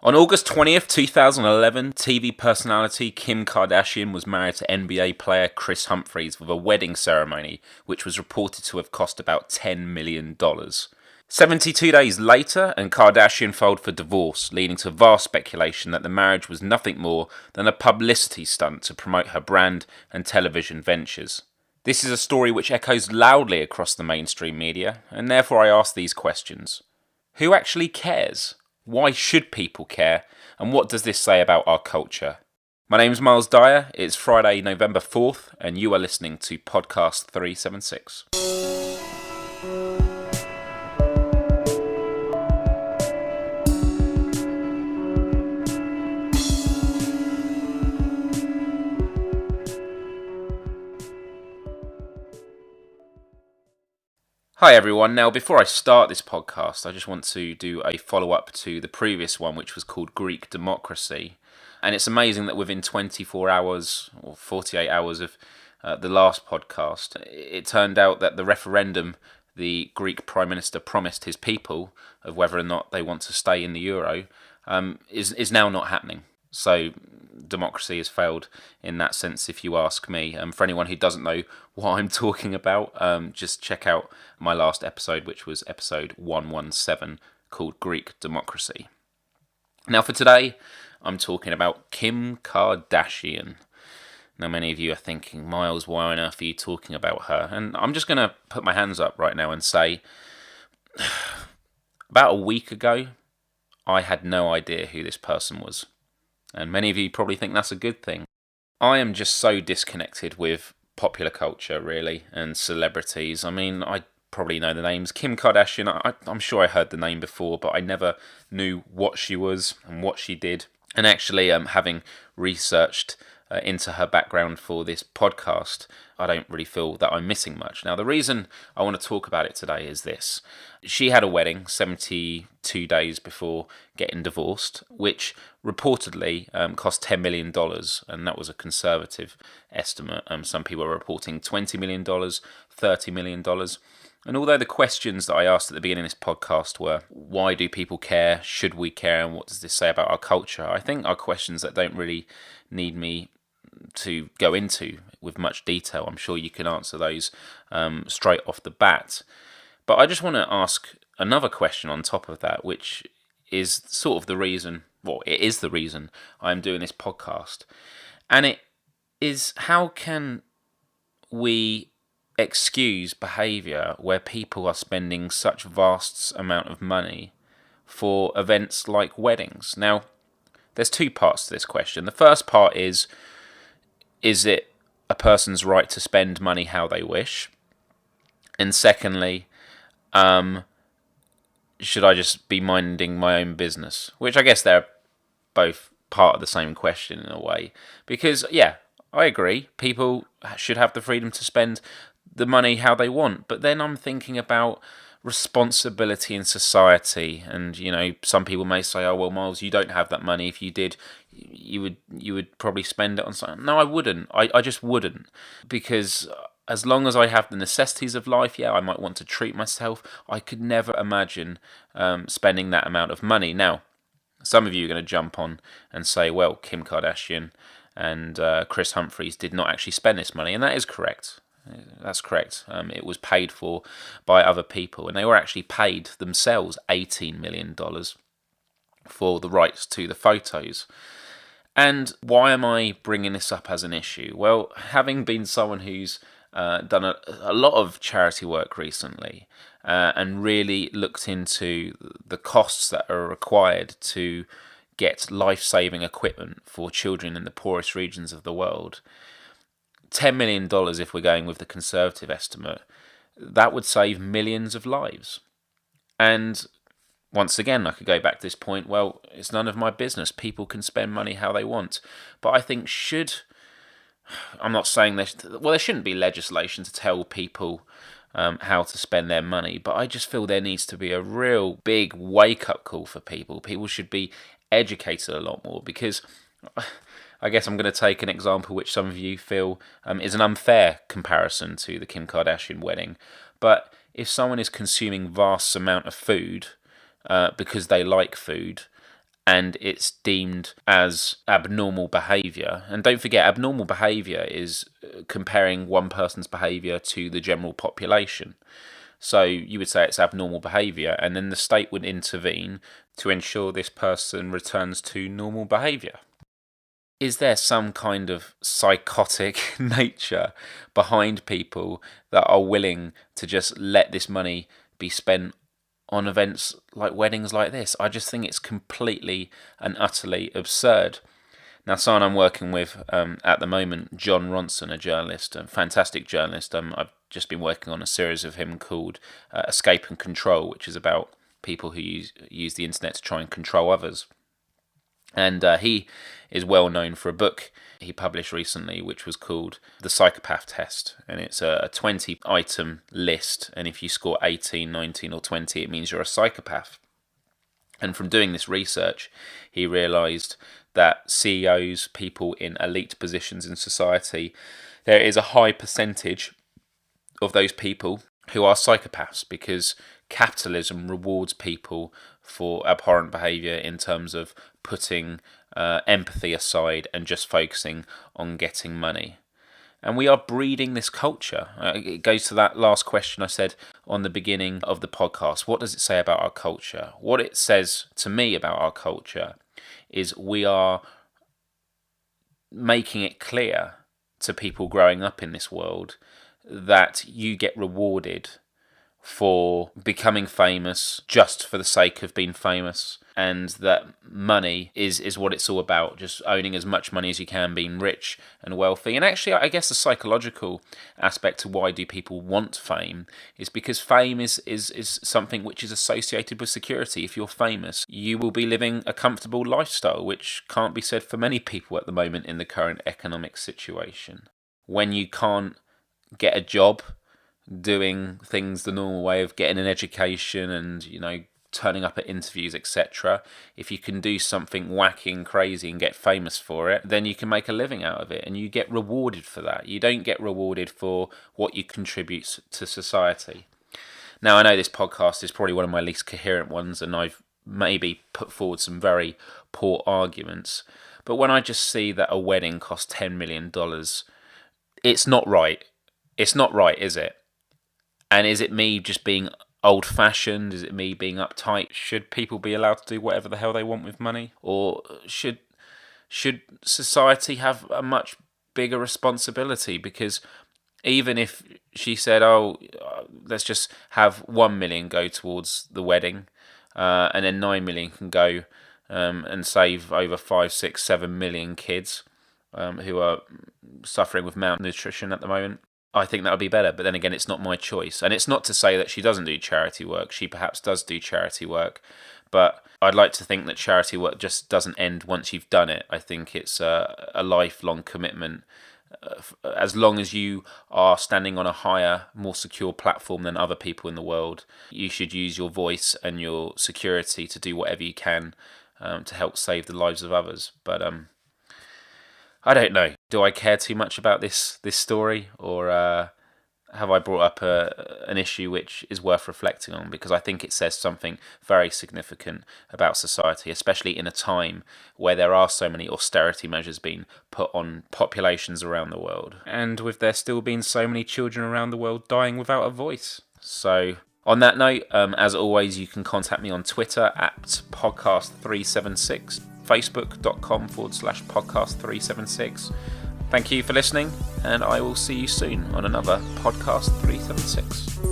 On August 20th, 2011, TV personality Kim Kardashian was married to NBA player Kris Hymphries with a wedding ceremony which was reported to have cost about $10 million. 72 days later, and Kardashian filed for divorce, leading to vast speculation that the marriage was nothing more than a publicity stunt to promote her brand and television ventures. This is a story which echoes loudly across the mainstream media, and therefore I ask these questions. Who actually cares? Why should people care? And what does this say about our culture? My name's Myles Dyer, it's Friday, November 4th, and you are listening to Podcast376. Hi everyone, now before I start this podcast I just want to do a follow-up to the previous one which was called Greek Democracy, and it's amazing that within 24 hours or 48 hours of the last podcast it turned out that the referendum the Greek Prime Minister promised his people of whether or not they want to stay in the Euro is now not happening. So democracy has failed in that sense, if you ask me. For anyone who doesn't know what I'm talking about, just check out my last episode, which was episode 117, called Greek Democracy. Now for today, I'm talking about Kim Kardashian. Now many of you are thinking, Myles, why on earth are you talking about her? And I'm just going to put my hands up right now and say, about a week ago, I had no idea who this person was. And many of you probably think that's a good thing. I am just so disconnected with popular culture, really, and celebrities. I mean, I probably know the names. Kim Kardashian, I'm sure I heard the name before, but I never knew what she was and what she did. And actually, having researched into her background for this podcast, I don't really feel that I'm missing much. Now, the reason I want to talk about it today is this. She had a wedding 72 days before getting divorced, which reportedly cost $10 million, and that was a conservative estimate. Some people are reporting $20 million, $30 million. And although the questions that I asked at the beginning of this podcast were, why do people care, should we care, and what does this say about our culture, I think are questions that don't really need me to go into with much detail. I'm sure you can answer those straight off the bat. But I just want to ask another question on top of that, which is sort of the reason, well, it is the reason I'm doing this podcast. And it is, how can we excuse behaviour where people are spending such vast amount of money for events like weddings? Now, there's two parts to this question. The first part is it a person's right to spend money how they wish? And secondly, should I just be minding my own business? Which I guess they're both part of the same question in a way. Because, yeah, I agree, people should have the freedom to spend the money how they want. But then I'm thinking about responsibility in society, and some people may say, oh well, Myles, you don't have that money. If you did, you would probably spend it on something. No, I wouldn't. I just wouldn't, because as long as I have the necessities of life, yeah, I might want to treat myself. I could never imagine spending that amount of money. Now, some of you are going to jump on and say, well, Kim Kardashian and Kris Hymphries did not actually spend this money, and that is correct. That's correct. It was paid for by other people, and they were actually paid themselves $18 million for the rights to the photos. And why am I bringing this up as an issue? Well, having been someone who's done a lot of charity work recently and really looked into the costs that are required to get life-saving equipment for children in the poorest regions of the world, $10 million, if we're going with the conservative estimate, that would save millions of lives. And once again, I could go back to this point, well, it's none of my business. People can spend money how they want. But I think I'm not saying this, well, there shouldn't be legislation to tell people how to spend their money, but I just feel there needs to be a real big wake-up call for people. People should be educated a lot more, because I guess I'm going to take an example which some of you feel is an unfair comparison to the Kim Kardashian wedding. But if someone is consuming vast amount of food because they like food, and it's deemed as abnormal behaviour. And don't forget, abnormal behaviour is comparing one person's behaviour to the general population. So you would say it's abnormal behaviour, and then the state would intervene to ensure this person returns to normal behaviour. Is there some kind of psychotic nature behind people that are willing to just let this money be spent on events like weddings like this? I just think it's completely and utterly absurd. Now, someone I'm working with at the moment, John Ronson, a journalist, a fantastic journalist. I've just been working on a series of him called Escape and Control, which is about people who use the internet to try and control others. And he is well known for a book he published recently, which was called The Psychopath Test. And it's a 20-item list. And if you score 18, 19 or 20, it means you're a psychopath. And from doing this research, he realised that CEOs, people in elite positions in society, there is a high percentage of those people who are psychopaths, because capitalism rewards people for abhorrent behaviour in terms of putting empathy aside and just focusing on getting money. And we are breeding this culture. It goes to that last question I said on the beginning of the podcast. What does it say about our culture? What it says to me about our culture is we are making it clear to people growing up in this world that you get rewarded for becoming famous just for the sake of being famous, and that money is what it's all about, just owning as much money as you can, being rich and wealthy. And actually, I guess the psychological aspect to why do people want fame is because fame is something which is associated with security. If you're famous, you will be living a comfortable lifestyle, which can't be said for many people at the moment in the current economic situation. When you can't get a job doing things the normal way of getting an education and, turning up at interviews, etc. If you can do something wacky and crazy and get famous for it, then you can make a living out of it, and you get rewarded for that. You don't get rewarded for what you contribute to society. Now, I know this podcast is probably one of my least coherent ones, and I've maybe put forward some very poor arguments, but when I just see that a wedding costs $10 million, it's not right. It's not right, is it? And is it me just being old-fashioned? Is it me being uptight? Should people be allowed to do whatever the hell they want with money? Or should society have a much bigger responsibility? Because even if she said, let's just have 1 million go towards the wedding, and then 9 million can go and save over 5, 6, 7 million kids who are suffering with malnutrition at the moment, I think that would be better. But then again, it's not my choice. And it's not to say that she doesn't do charity work. She perhaps does do charity work. But I'd like to think that charity work just doesn't end once you've done it. I think it's a lifelong commitment. As long as you are standing on a higher, more secure platform than other people in the world, you should use your voice and your security to do whatever you can to help save the lives of others. But I don't know. Do I care too much about this story, or have I brought up an issue which is worth reflecting on? Because I think it says something very significant about society, especially in a time where there are so many austerity measures being put on populations around the world, and with there still being so many children around the world dying without a voice. So on that note, as always, you can contact me on Twitter at Podcast376. Facebook.com/podcast376. Thank you for listening, and I will see you soon on another Podcast 376.